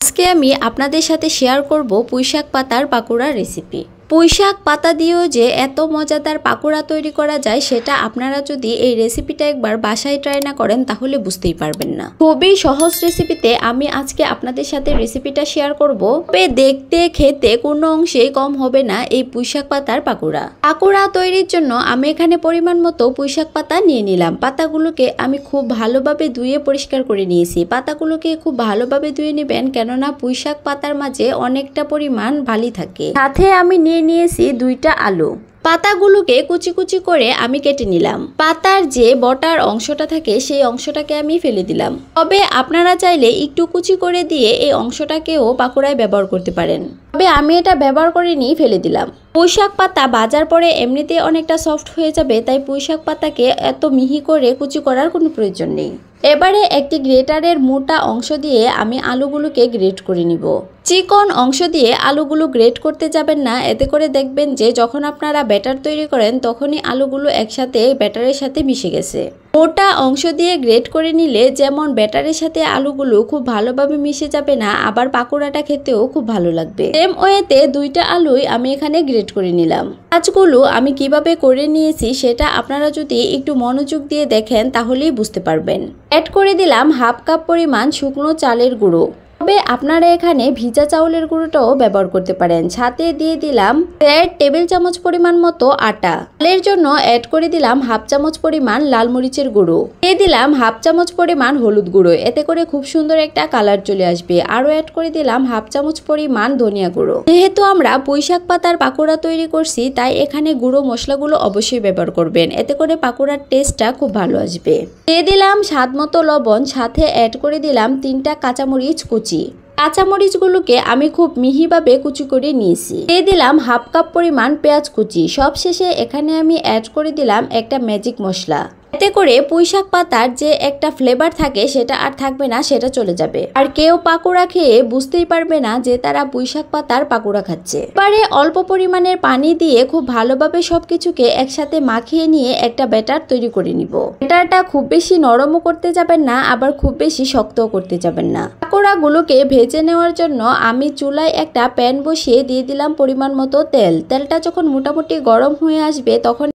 আজকে আমি আপনাদের সাথে শেয়ার করব পুঁইশাক পাতার পাকোড়া রেসিপি। পুঁইশাক পাতা দিয়েও যে এত মজাদার পাকোড়া তৈরি করা যায় সেটা আপনারা যদি এই রেসিপিটা একবার বাসায় ট্রাই না করেন তাহলে বুঝতেই পারবেন না। খুবই সহজ রেসিপিতে আমি আজকে আপনাদের সাথে রেসিপিটা শেয়ার করব। তবে দেখতে খেতে কোনো অংশেই কম হবে না এই পুঁইশাক পাতার পাকোড়া। পাকোড়া তৈরির জন্য আমি এখানে পরিমাণ মতো পুঁইশাক পাতা নিয়ে নিলাম। পাতাগুলোকে আমি খুব ভালোভাবে ধুয়ে পরিষ্কার করে নিয়েছি। পাতাগুলোকে খুব ভালোভাবে ধুয়ে নেবেন, কেননা পুঁইশাক পাতার মাঝে অনেকটা পরিমাণ বালি থাকে। সাথে আমি নিয়েছি 2টা আলু। পাতাগুলোকে কুচি কুচি করে আমি কেটে নিলাম। পাতার যে বটার অংশটা থাকে সেই অংশটাকে আমি ফেলে দিলাম। তবে আপনারা চাইলে একটু কুচি করে দিয়ে এই অংশটাকেও পাকোড়ায় ব্যবহার করতে পারেন। তবে আমি এটা ব্যবহার করিনি, ফেলে দিলাম। পুঁইশাক পাতা ভাজার পরে এমনিতে অনেকটা সফট হয়ে যাবে, তাই পুঁইশাক পাতাকে এত মিহি করে কুচি করার কোনো প্রয়োজন নেই। এবারে একটি গ্রেটারের মোটা অংশ দিয়ে আমি আলুগুলোকে গ্রেট করে নিব। চিকন অংশ দিয়ে আলুগুলো গ্রেট করতে যাবেন না, এতে করে দেখবেন যে যখন আপনারা ব্যাটার তৈরি করেন তখনই আলুগুলো একসাথে ব্যাটারের সাথে মিশে গেছে। মোটা অংশ দিয়ে গ্রেট করে নিলে যেমন ব্যাটারের সাথে আলুগুলো খুব ভালোভাবে মিশে যাবে না, আবার পাকোড়াটা খেতেও খুব ভালো লাগবে। সেম ওয়েতে 2টা আলুই আমি এখানে গ্রেট করে নিলাম। কাজগুলো আমি কিভাবে করে নিয়েছি সেটা আপনারা যদি একটু মনোযোগ দিয়ে দেখেন তাহলেই বুঝতে পারবেন। অ্যাড করে দিলাম 1/2 কাপ পরিমাণ শুকনো চালের গুঁড়ো। তবে আপনারা এখানে ভিজা চাউলের গুঁড়োটাও ব্যবহার করতে পারেন। সাথে দিয়ে দিলাম 1.5 টেবিল চামচ পরিমাণ মতো আটা। চালের জন্য অ্যাড করে দিলাম 1/2 চামচ পরিমাণ লাল মরিচের গুঁড়ো। দিয়ে দিলাম 1/2 চামচ পরিমাণ হলুদ গুঁড়ো, এতে করে খুব সুন্দর একটা কালার চলে আসবে। আরও অ্যাড করে দিলাম 1/2 চামচ পরিমাণ ধনিয়া গুঁড়ো। যেহেতু আমরা পুঁইশাক পাতার পাকোড়া তৈরি করছি তাই এখানে গুঁড়ো মশলাগুলো অবশ্যই ব্যবহার করবেন, এতে করে পাকোড়ার টেস্টটা খুব ভালো আসবে। দিয়ে দিলাম স্বাদ মতো লবণ। সাথে অ্যাড করে দিলাম 3টা কাঁচামরিচ কুচি। কাঁচামরিচগুলোকে আমি খুব মিহিভাবে কুচি করে নিয়েছি। দিয়ে দিলাম 1/2 কাপ পরিমাণ পেঁয়াজ কুচি। সব শেষে এখানে আমি অ্যাড করে দিলাম একটা ম্যাজিক মশলা। এতে করে পুঁইশাক পাতার যে একটা ফ্লেভার থাকে সেটা আর থাকবে না, সেটা চলে যাবে। আর কেউ পাকোড়া খেয়ে বুঝতেই পারবে না যে তারা পুঁইশাক পাতার পাকোড়া খাচ্ছে। এবারে অল্প পরিমাণের পানি দিয়ে খুব ভালোভাবে সবকিছুকে একসাথে মাখিয়ে নিয়ে একটা ব্যাটার তৈরি করে নিব। ব্যাটারটা খুব বেশি নরমও করতে যাবেন না, আবার খুব বেশি শক্তও করতে যাবেন না। পাকোড়াগুলোকে ভেজে নেওয়ার জন্য আমি চুলায় একটা প্যান বসিয়ে দিয়ে দিলাম পরিমাণ মতো তেল। তেলটা যখন মোটামুটি গরম হয়ে আসবে তখন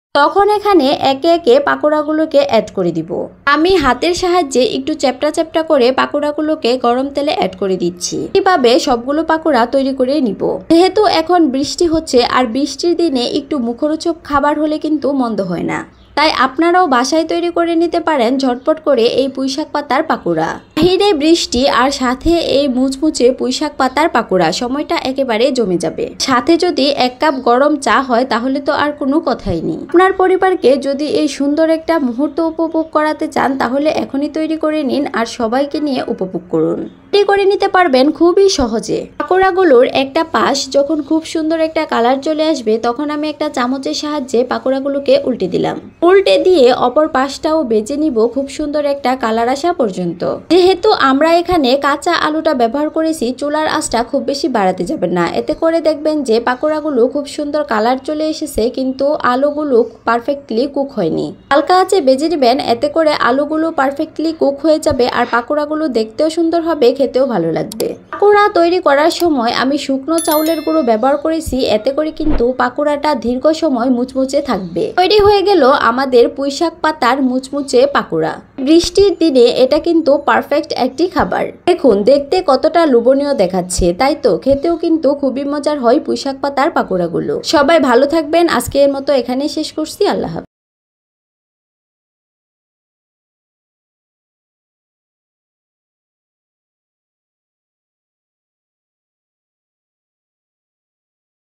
এখানে একে একে পাকোড়াগুলোকে অ্যাড করে দিব। আমি হাতের সাহায্যে একটু চ্যাপটা চ্যাপটা করে পাকোড়াগুলোকে গরম তেলে অ্যাড করে দিচ্ছি। এইভাবে সবগুলো পাকোড়া তৈরি করে নিব। যেহেতু এখন বৃষ্টি হচ্ছে আর বৃষ্টির দিনে একটু মুখরোচক খাবার হলে কিন্তু মন্দ হয় না, তাই আপনারাও বাসায় তৈরি করে নিতে পারেন ঝটপট করে এই পুঁইশাক পাতার পাকোড়া। বাহিরে বৃষ্টি আর সাথে এই মুচমুচে পুঁইশাক পাতার পাকোড়া, সময়টা একেবারে জমে যাবে। সাথে যদি 1 কাপ গরম চা হয় তাহলে তো আর কোনো কথাই নেই। আপনার পরিবারকে যদি এই সুন্দর একটা মুহূর্ত উপভোগ করাতে চান তাহলে এখনই তৈরি করে নিন আর সবাইকে নিয়ে উপভোগ করুন। তৈরি করে নিতে পারবেন খুবই সহজে। পাকোড়াগুলোর একটা পাশ যখন খুব সুন্দর একটা কালার চলে আসবে তখন আমি একটা চামচের সাহায্যে পাকোড়াগুলোকে উল্টে দিলাম। উল্টে দিয়ে অপর পাশটাও বেজে নিব খুব সুন্দর একটা কালার আসা পর্যন্ত। যেহেতু আমরা এখানে কাঁচা আলুটা ব্যবহার করেছি, চুলার আঁচটা খুব বেশি বাড়াতে যাবেন না, এতে করে দেখবেন যে পাকোড়াগুলো খুব সুন্দর কালার চলে এসেছে কিন্তু আলুগুলো পারফেক্টলি কুক হয়নি। হালকা আঁচে বেজে নেবেন, এতে করে আলুগুলো পারফেক্টলি কুক হয়ে যাবে আর পাকোড়াগুলো দেখতেও সুন্দর হবে, খেতেও ভালো লাগবে। পাকোড়া তৈরি করার সময় আমি শুকনো চাউলের গুঁড়ো ব্যবহার করেছি, এতে করে কিন্তু পাকোড়াটা দীর্ঘ সময় মুচমুচে থাকবে। তৈরি হয়ে গেল আমাদের পুঁইশাক পাতার মুচমুচে পাকোড়া। বৃষ্টির দিনে এটা কিন্তু পারফেক্ট একটি খাবার। দেখুন দেখতে কতটা লোভনীয় দেখাচ্ছে, তাই তো খেতেও কিন্তু খুবই মজার হয় পুঁইশাক পাতার পাকোড়াগুলো। সবাই ভালো থাকবেন। আজকের মতো এখানেই শেষ করছি। আল্লাহ হাফেজ।